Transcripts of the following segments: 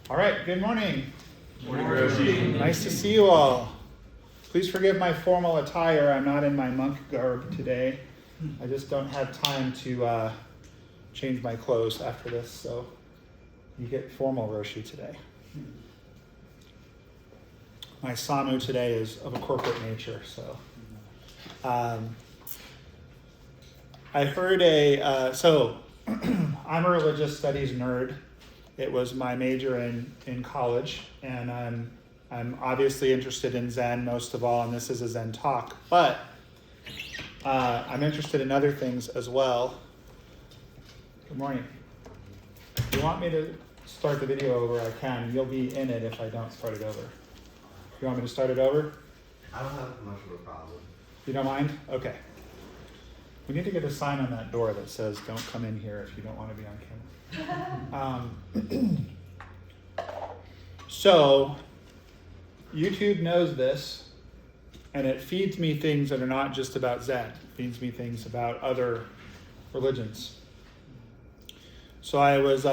All right, good morning. Morning, Roshi. Nice to see you all. Please forgive my formal attire. I'm not in my monk garb today. I just don't have time to change my clothes after this, so you get formal Roshi today. My samu today is of a corporate nature, so. I heard so I'm a religious studies nerd. It was my major in college, and I'm obviously interested in Zen most of all, and this is a Zen talk, but I'm interested in other things as well. Good morning. If you want me to start the video over, I can. You'll be in it if I don't start it over. You want me to start it over? I don't have much of a problem. You don't mind? Okay. We need to get a sign on that door that says, "Don't come in here if you don't want to be on camera." So, YouTube knows this, and it feeds me things that are not just about Zen. It feeds me things about other religions. So I was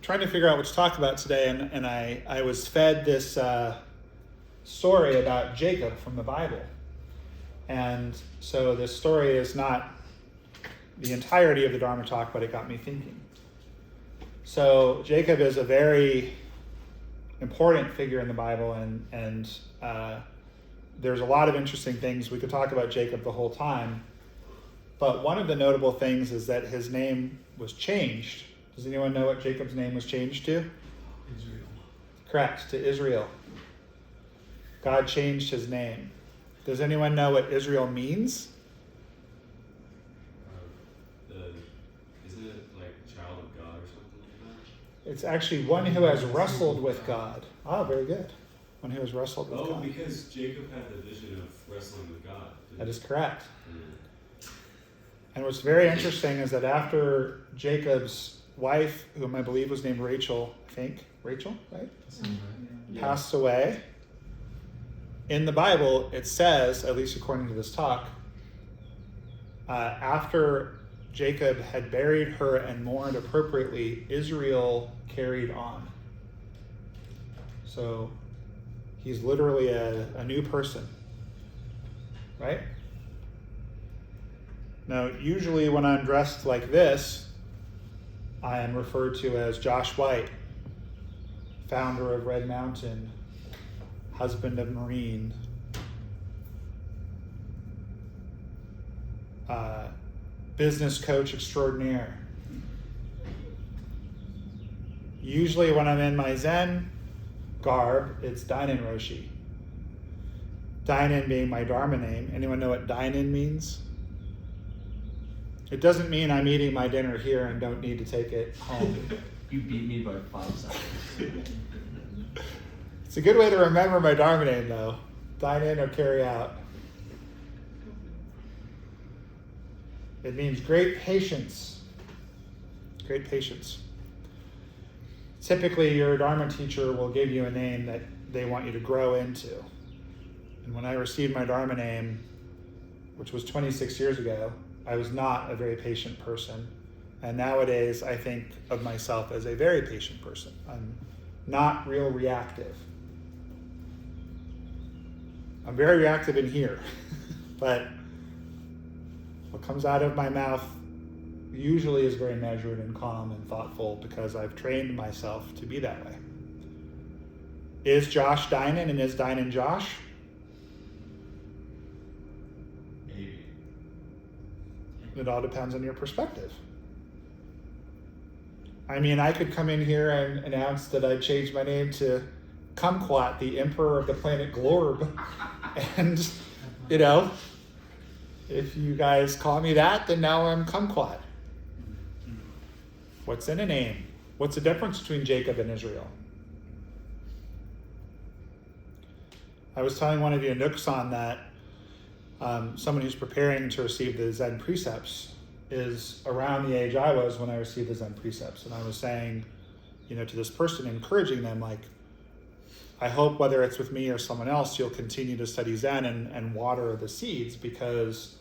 trying to figure out what to talk about today, and I was fed this story about Jacob from the Bible. And so this story is not the entirety of the Dharma Talk, but it got me thinking. So Jacob is a very important figure in the Bible, and there's a lot of interesting things. We could talk about Jacob the whole time, but one of the notable things is that his name was changed. Does anyone know what Jacob's name was changed to? Israel. Correct, to Israel. God changed his name. Does anyone know what Israel means? Isn't it like child of God or something like that? It's actually one who has wrestled with God. Oh, very good. One who has wrestled with God. Oh, because Jacob had the vision of wrestling with God. That is correct. Yeah. And what's very interesting is that after Jacob's wife, whom I believe was named Rachel, right? Yeah. Passed away. In the Bible, it says, at least according to this talk, after Jacob had buried her and mourned appropriately, Israel carried on. So he's literally a new person, right? Now, usually when I'm dressed like this, I am referred to as Josh White, founder of Red Mountain, husband of Marine, business coach extraordinaire. Usually when I'm in my Zen garb, it's Dainin Roshi. Dainin being my Dharma name. Anyone know what Dainin means? It doesn't mean I'm eating my dinner here and don't need to take it home. You beat me by 5 seconds. It's a good way to remember my Dharma name, though. Dine in or carry out. It means great patience. Great patience. Typically, your Dharma teacher will give you a name that they want you to grow into. And when I received my Dharma name, which was 26 years ago, I was not a very patient person. And nowadays, I think of myself as a very patient person. I'm not real reactive. I'm very reactive in here, but what comes out of my mouth usually is very measured and calm and thoughtful because I've trained myself to be that way. Is Josh Dainin and is Dainin Josh? Maybe. It all depends on your perspective. I mean, I could come in here and announce that I changed my name to Kumquat, the emperor of the planet Glorb. And, if you guys call me that, then now I'm Kumquat. What's in a name? What's the difference between Jacob and Israel? I was telling one of you, Nuksan, that someone who's preparing to receive the Zen precepts is around the age I was when I received the Zen precepts. And I was saying, to this person, encouraging them, like, I hope whether it's with me or someone else, you'll continue to study Zen and water the seeds, because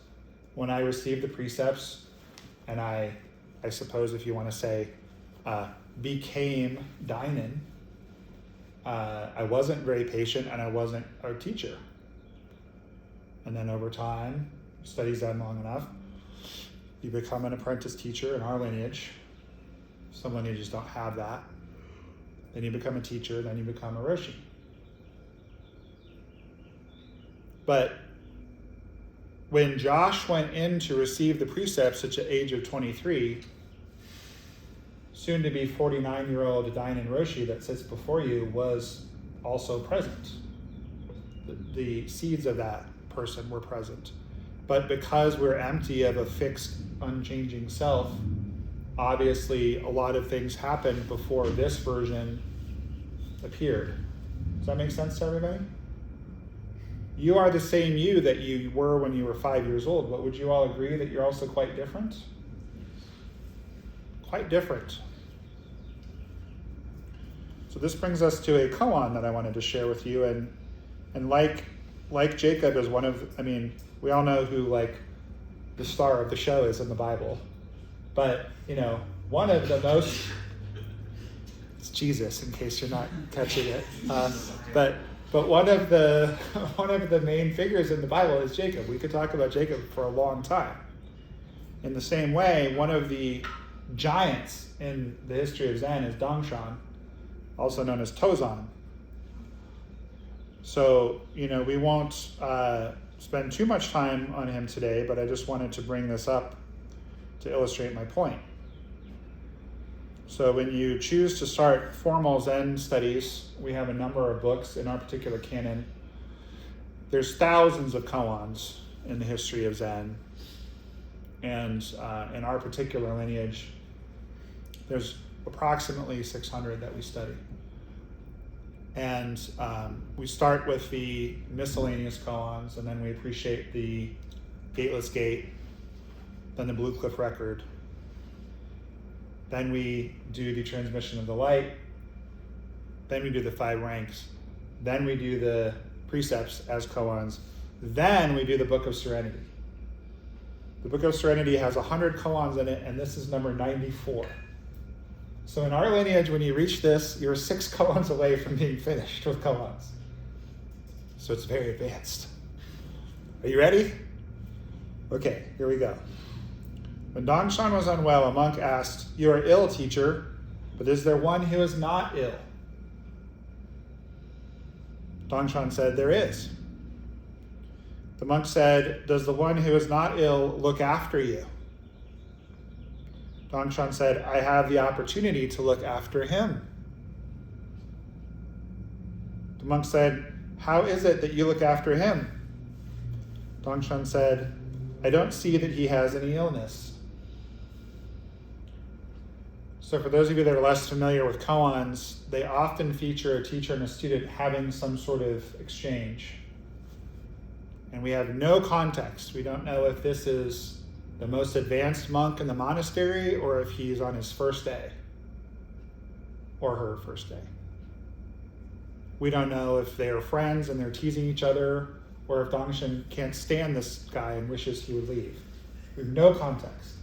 when I received the precepts, and I suppose if you want to say became Dainin, I wasn't very patient and I wasn't a teacher. And then over time, study Zen long enough, you become an apprentice teacher in our lineage. Some lineages don't have that. Then you become a teacher, then you become a Roshi. But when Josh went in to receive the precepts at the age of 23, soon to be 49-year-old Dainin Roshi that sits before you was also present. The seeds of that person were present. But because we're empty of a fixed, unchanging self, obviously a lot of things happened before this version appeared. Does that make sense to everybody? You are the same you that you were when you were 5 years old, but would you all agree that you're also quite different? Quite different. So this brings us to a koan that I wanted to share with you, and like Jacob is one of, we all know who like the star of the show is in the Bible, but one of the most, it's Jesus in case you're not catching it, but one of the main figures in the Bible is Jacob. We could talk about Jacob for a long time. In the same way, one of the giants in the history of Zen is Donghan, also known as Tozan. So, we won't spend too much time on him today, but I just wanted to bring this up to illustrate my point. So when you choose to start formal Zen studies, we have a number of books in our particular canon. There's thousands of koans in the history of Zen. And in our particular lineage, there's approximately 600 that we study. And we start with the miscellaneous koans, and then we appreciate the Gateless Gate, then the Blue Cliff Record. Then we do the Transmission of the Light. Then we do the 5 ranks. Then we do the precepts as koans. Then we do the Book of Serenity. The Book of Serenity has 100 koans in it, and this is number 94. So in our lineage, when you reach this, you're 6 koans away from being finished with koans. So it's very advanced. Are you ready? Okay, here we go. When Donghan was unwell, a monk asked, "You are ill, teacher, but is there one who is not ill?" Donghan said, "There is." The monk said, "Does the one who is not ill look after you?" Donghan said, "I have the opportunity to look after him." The monk said, "How is it that you look after him?" Donghan said, "I don't see that he has any illness." So for those of you that are less familiar with koans, they often feature a teacher and a student having some sort of exchange. And we have no context. We don't know if this is the most advanced monk in the monastery or if he's on his first day or her first day. We don't know if they are friends and they're teasing each other, or if Donghan can't stand this guy and wishes he would leave. We have no context.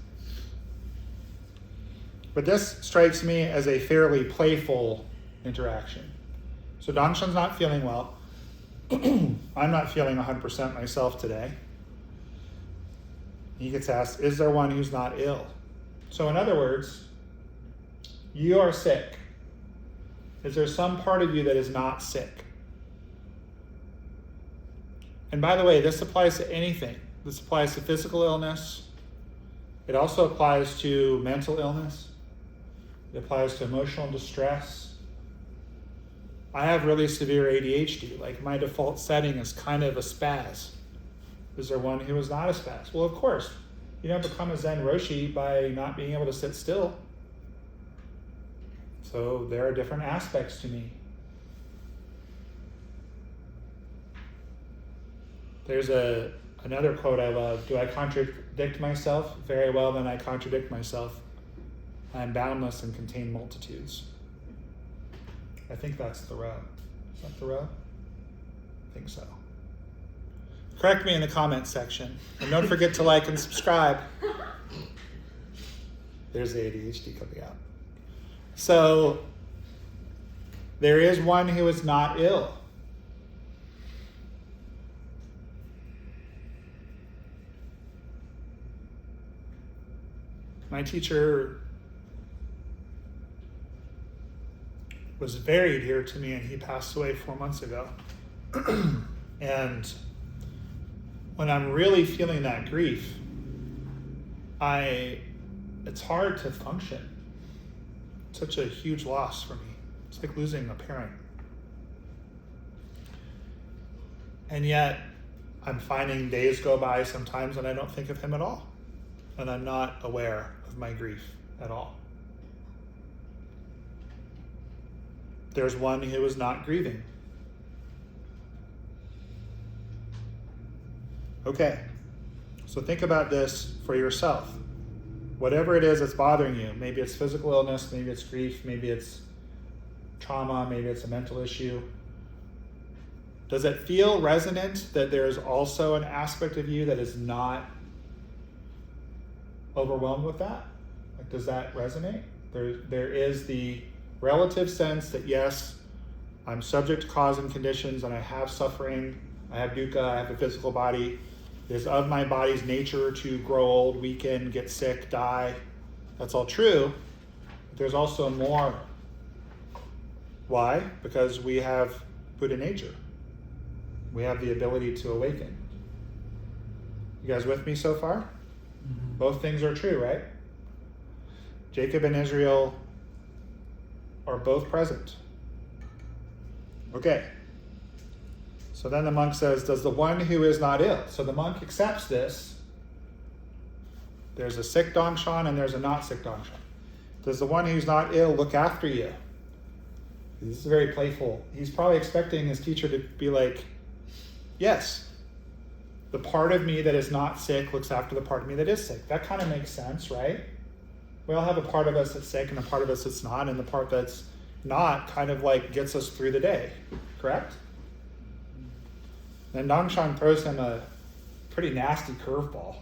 But this strikes me as a fairly playful interaction. So Donghan's not feeling well. I'm not feeling 100% myself today. He gets asked, "Is there one who's not ill?" So in other words, you are sick. Is there some part of you that is not sick? And by the way, this applies to anything. This applies to physical illness. It also applies to mental illness. It applies to emotional distress. I have really severe ADHD. Like my default setting is kind of a spaz. Is there one who is not a spaz? Well, of course. You don't become a Zen Roshi by not being able to sit still. So there are different aspects to me. There's another quote I love. "Do I contradict myself? Very well, then I contradict myself. I am boundless and contain multitudes." I think that's Thoreau. Is that Thoreau? I think so. Correct me in the comments section. And don't forget to like and subscribe. There's the ADHD coming out. So there is one who is not ill. My teacher was very dear to me, and he passed away 4 months ago. And when I'm really feeling that grief, it's hard to function. It's such a huge loss for me. It's like losing a parent. And yet, I'm finding days go by sometimes and I don't think of him at all. And I'm not aware of my grief at all. There's one who is not grieving. Okay, so think about this for yourself. Whatever it is that's bothering you, maybe it's physical illness, maybe it's grief, maybe it's trauma, maybe it's a mental issue. Does it feel resonant that there is also an aspect of you that is not overwhelmed with that? Like, does that resonate? There is the relative sense that yes, I'm subject to cause and conditions and I have suffering, I have dukkha, I have a physical body. It is of my body's nature to grow old, weaken, get sick, die. That's all true. But there's also more. Why? Because we have Buddha nature. We have the ability to awaken. You guys with me so far? Mm-hmm. Both things are true, right? Jacob and Israel are both present. Okay. So then the monk says, does the one who is not ill? So the monk accepts this. There's a sick Donghan and there's a not sick Donghan. Does the one who's not ill look after you? This is very playful. He's probably expecting his teacher to be like, yes, the part of me that is not sick looks after the part of me that is sick. That kind of makes sense, right? We all have a part of us that's sick and a part of us that's not, and the part that's not kind of like gets us through the day, correct? Then Donghan throws him a pretty nasty curveball.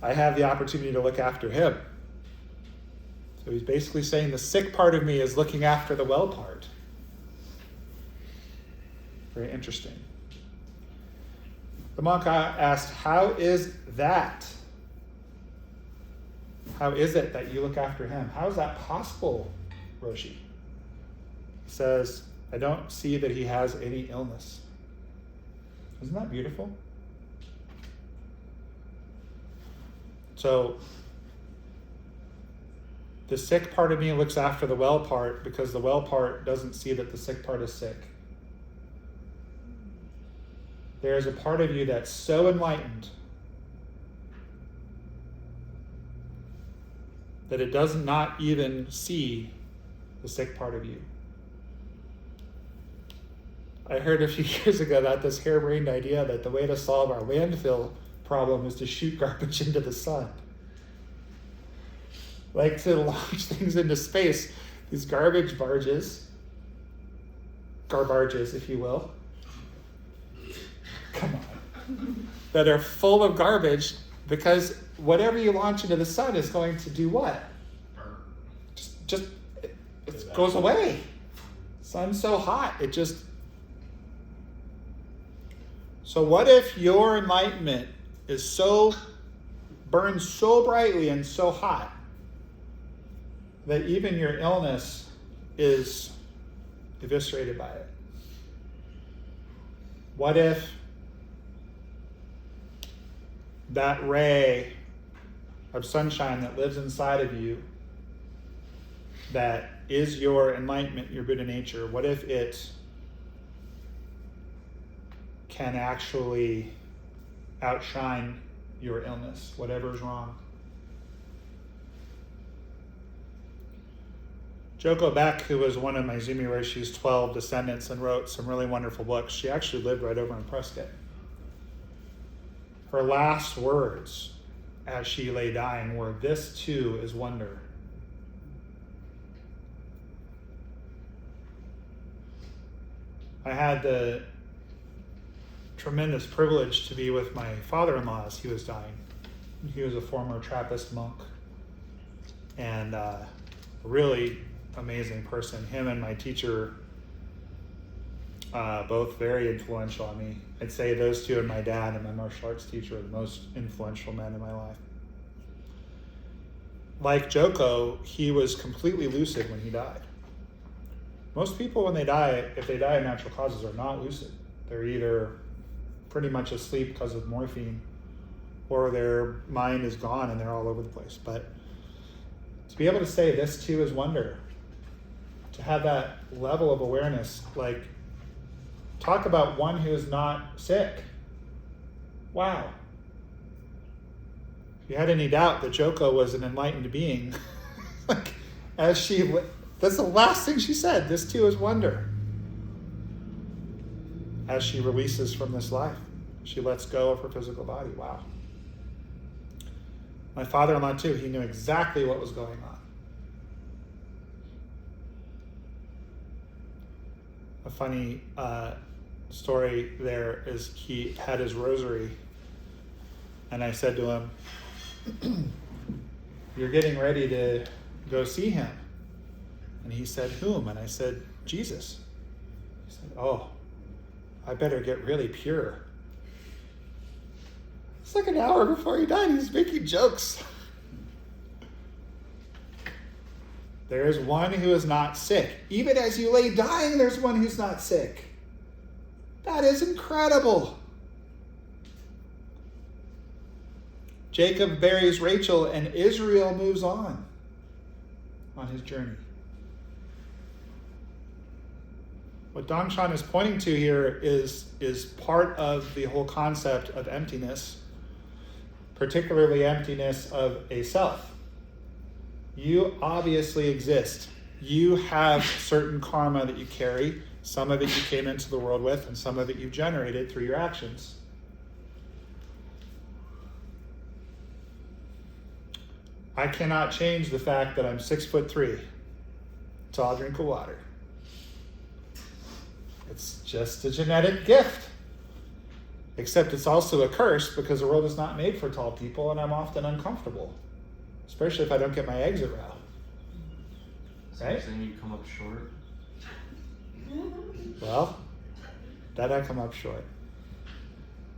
I have the opportunity to look after him. So he's basically saying the sick part of me is looking after the well part. Very interesting. The monk asked, how is that? How is it that you look after him? How is that possible, Roshi? He says, I don't see that he has any illness. Isn't that beautiful? So, the sick part of me looks after the well part because the well part doesn't see that the sick part is sick. There is a part of you that's so enlightened that it does not even see the sick part of you. I heard a few years ago that this harebrained idea that the way to solve our landfill problem is to shoot garbage into the sun. Like to launch things into space, these garbage barges, garbarges, if you will, come on, that are full of garbage because whatever you launch into the sun is going to do what? It goes away. Sun's so hot, it just... So what if your enlightenment burns so brightly and so hot that even your illness is eviscerated by it? What if that ray of sunshine that lives inside of you, that is your enlightenment, your Buddha nature, what if it can actually outshine your illness, whatever's wrong? Joko Beck, who was one of my Zumi Roshi's 12 descendants and wrote some really wonderful books, she actually lived right over in Prescott. Her last words as she lay dying were, "This too is wonder." I had the tremendous privilege to be with my father-in-law as he was dying. He was a former Trappist monk. and a really amazing person. Him and my teacher, both very influential on me. I'd say those two and my dad and my martial arts teacher are the most influential men in my life. Like Joko, he was completely lucid when he died. Most people, when they die, if they die of natural causes, are not lucid. They're either pretty much asleep because of morphine, or their mind is gone and they're all over the place. But to be able to say this too is wonder, to have that level of awareness, like, talk about one who is not sick. Wow. If you had any doubt that Joko was an enlightened being, like, that's the last thing she said. This too is wonder. As she releases from this life, she lets go of her physical body. Wow. My father-in-law too, he knew exactly what was going on. A funny story there is he had his rosary, and I said to him, "You're getting ready to go see him." And he said, "Whom?" And I said, "Jesus." He said, "Oh, I better get really pure." It's like an hour before he died, he's making jokes. There is one who is not sick. Even as you lay dying, there's one who's not sick. That is incredible. Jacob buries Rachel and Israel moves on his journey. What Donghan is pointing to here is part of the whole concept of emptiness, particularly emptiness of a self. You obviously exist. You have certain karma that you carry. Some of it you came into the world with, and some of it you generated through your actions. I cannot change the fact that I'm 6'3", tall drink of water. It's just a genetic gift. Except it's also a curse because the world is not made for tall people, and I'm often uncomfortable, especially if I don't get my exit route. So Right? you're saying you come up short? Well, then I come up short.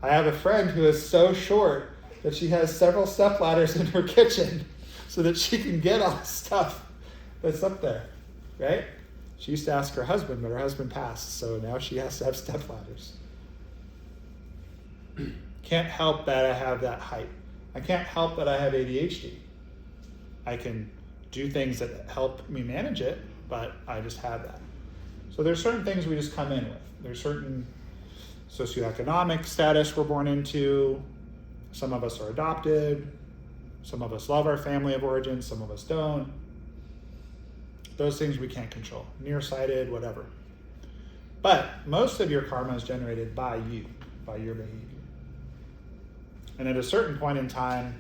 I have a friend who is so short that she has several step ladders in her kitchen so that she can get all the stuff that's up there, right? She used to ask her husband, but her husband passed, so now she has to have step ladders. Can't help that I have that height. I can't help that I have ADHD. I can do things that help me manage it, but I just have that. So there's certain things we just come in with. There's certain socioeconomic status we're born into. Some of us are adopted. Some of us love our family of origin. Some of us don't. Those things we can't control. Nearsighted, whatever. But most of your karma is generated by you, by your behavior. And at a certain point in time,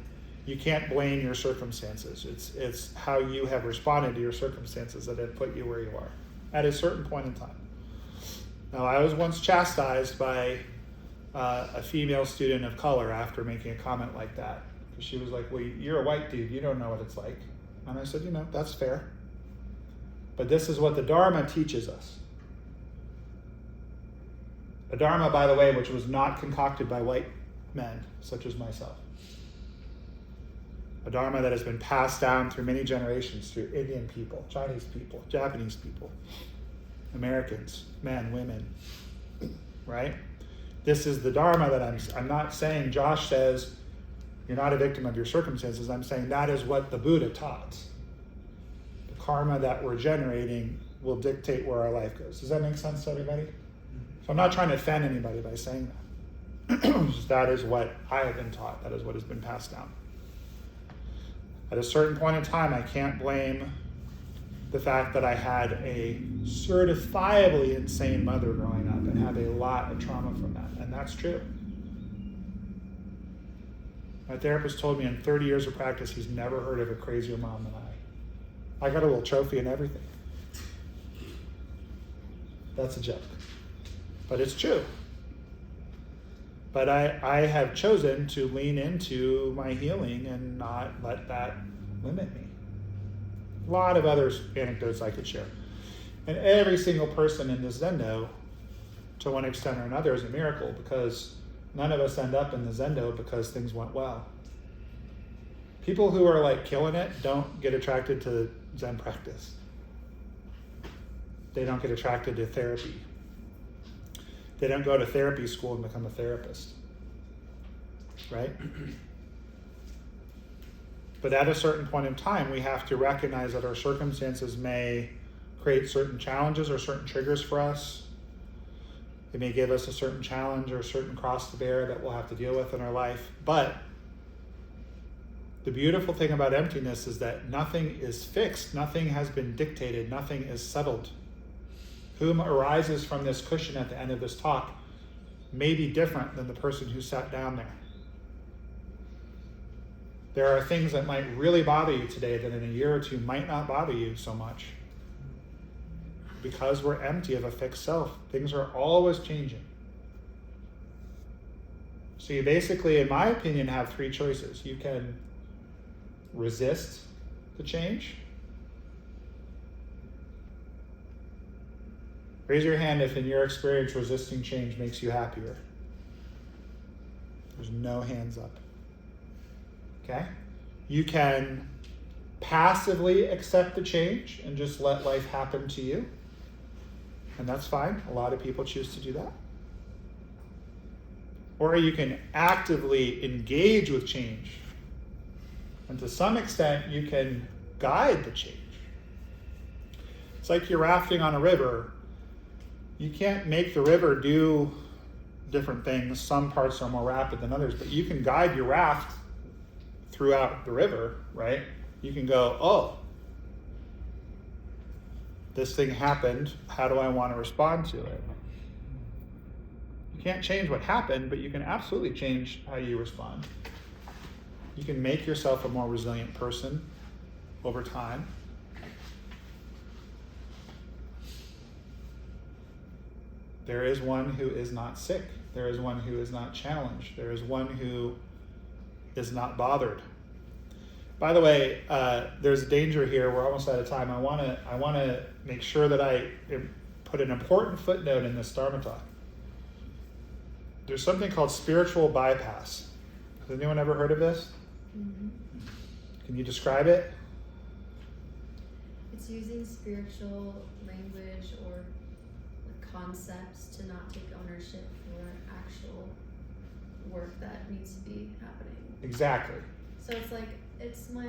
you can't blame your circumstances. It's how you have responded to your circumstances that have put you where you are at a certain point in time. Now, I was once chastised by a female student of color after making a comment like that. She was like, "Well, you're a white dude. You don't know what it's like." And I said, that's fair. But this is what the Dharma teaches us. The Dharma, by the way, which was not concocted by white men, such as myself. A Dharma that has been passed down through many generations, through Indian people, Chinese people, Japanese people, Americans, men, women, right? This is the Dharma that I'm not saying Josh says you're not a victim of your circumstances. I'm saying that is what the Buddha taught. The karma that we're generating will dictate where our life goes. Does that make sense to everybody? So I'm not trying to offend anybody by saying that. That is what I have been taught. That is what has been passed down. At a certain point in time, I can't blame the fact that I had a certifiably insane mother growing up and have a lot of trauma from that. And that's true. My therapist told me in 30 years of practice, he's never heard of a crazier mom than I. I got a little trophy and everything. That's a joke. But it's true. But I have chosen to lean into my healing and not let that limit me. A lot of other anecdotes I could share. And every single person in this Zendo, to one extent or another, is a miracle, because none of us end up in the Zendo because things went well. People who are like killing it don't get attracted to Zen practice. They don't get attracted to therapy. They don't go to therapy school and become a therapist. Right? But at a certain point in time, we have to recognize that our circumstances may create certain challenges or certain triggers for us. It may give us a certain challenge or a certain cross to bear that we'll have to deal with in our life. But the beautiful thing about emptiness is that nothing is fixed, nothing has been dictated, nothing is settled. Whom arises from this cushion at the end of this talk may be different than the person who sat down there. There are things that might really bother you today that in a year or two might not bother you so much. Because we're empty of a fixed self, things are always changing. So you basically, in my opinion, have three choices. You can resist the change. Raise your hand if in your experience resisting change makes you happier. There's no hands up. Okay? You can passively accept the change and just let life happen to you. And that's fine. A lot of people choose to do that. Or you can actively engage with change. And to some extent, you can guide the change. It's like you're rafting on a river. You can't make the river do different things. Some parts are more rapid than others, but you can guide your raft throughout the river, right? You can go, oh, this thing happened. How do I want to respond to it? You can't change what happened, but you can absolutely change how you respond. You can make yourself a more resilient person over time. There is one who is not sick. There is one who is not challenged. There is one who is not bothered. By the way, there's a danger here. We're almost out of time. I want to make sure that I put an important footnote in this Dharma Talk. There's something called spiritual bypass. Has anyone ever heard of this? Mm-hmm. Can you describe it? It's using spiritual language or concepts to not take ownership for actual work that needs to be happening. Exactly. So it's like, it's my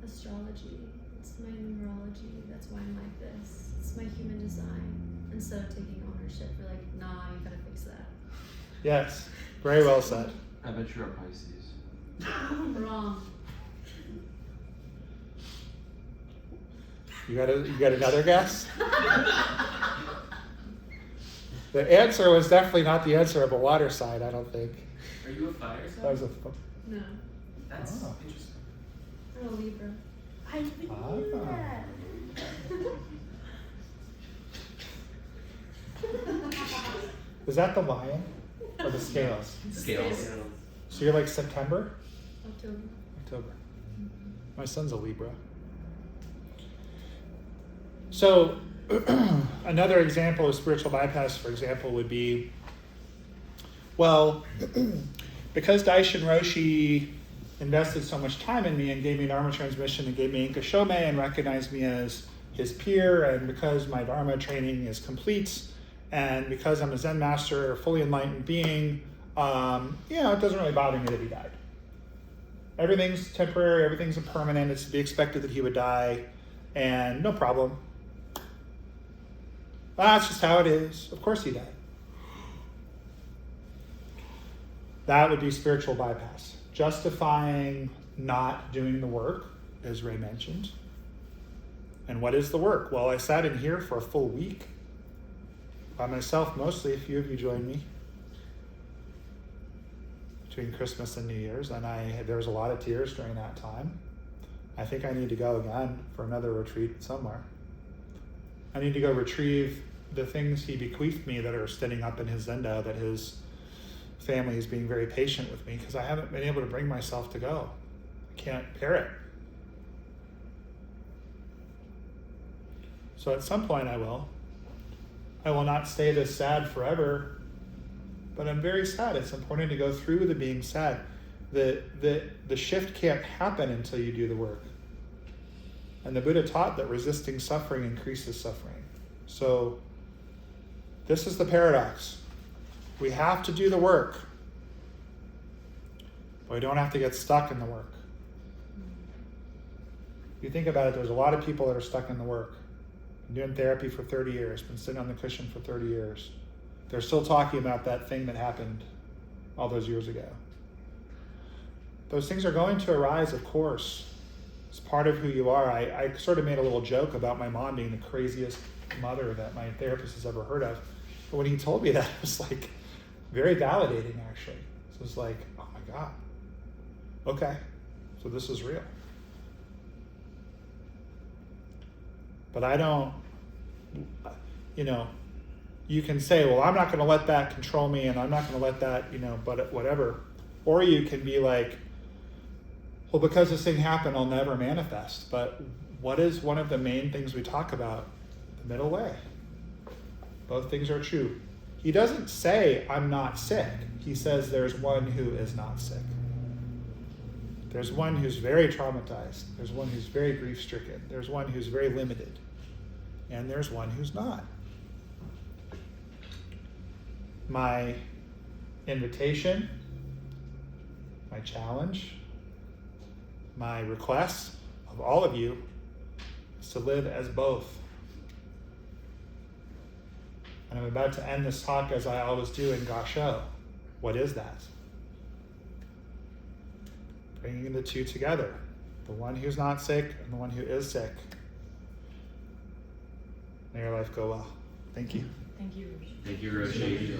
astrology, it's my numerology, that's why I'm like this. It's my human design. Instead of taking ownership, we're like, nah, you gotta fix that. Yes. Very well said. I bet you're a Pisces. Wrong. You got another guess? The answer was definitely not the answer of a water sign, I don't think. Are you a fire sign? That was a No. That's Oh. interesting. I'm a Libra. I knew Ah. that. Is that the lion or the scales? Scales. So you're like September? October. October. My son's a Libra. So another example of spiritual bypass, for example, would be, well, because Dainin Roshi invested so much time in me and gave me Dharma transmission and gave me Inka Shome and recognized me as his peer, and because my Dharma training is complete, and because I'm a Zen Master, a fully enlightened being, it doesn't really bother me that he died. Everything's temporary, everything's impermanent, it's to be expected that he would die, and no problem. That's just how it is. Of course he died. That would be spiritual bypass. Justifying not doing the work, as Ray mentioned. And what is the work? Well, I sat in here for a full week. By myself mostly, a few of you joined me. Between Christmas and New Year's, and there was a lot of tears during that time. I think I need to go again for another retreat somewhere. I need to go retrieve the things he bequeathed me that are standing up in his zendo, that his family is being very patient with me, because I haven't been able to bring myself to go. I can't bear it. So at some point I will. I will not stay this sad forever, but I'm very sad. It's important to go through the being sad. The shift can't happen until you do the work. And the Buddha taught that resisting suffering increases suffering. So this is the paradox. We have to do the work, but we don't have to get stuck in the work. If you think about it, there's a lot of people that are stuck in the work. Been doing therapy for 30 years, been sitting on the cushion for 30 years. They're still talking about that thing that happened all those years ago. Those things are going to arise, of course. It's part of who you are. I sort of made a little joke about my mom being the craziest mother that my therapist has ever heard of. But when he told me that, it was like very validating, actually. So it was like, oh my God. Okay, so this is real. But I don't, you can say, well, I'm not going to let that control me, and I'm not going to let that, but whatever. Or you can be like, well, because this thing happened, I'll never manifest. But what is one of the main things we talk about? The middle way. Both things are true. He doesn't say, I'm not sick. He says there's one who is not sick. There's one who's very traumatized. There's one who's very grief-stricken. There's one who's very limited. And there's one who's not. My invitation, my challenge, my request of all of you is to live as both. And I'm about to end this talk as I always do in Gasho. What is that? Bringing the two together. The one who's not sick and the one who is sick. May your life go well. Thank you. Thank you. Thank you, Roshi.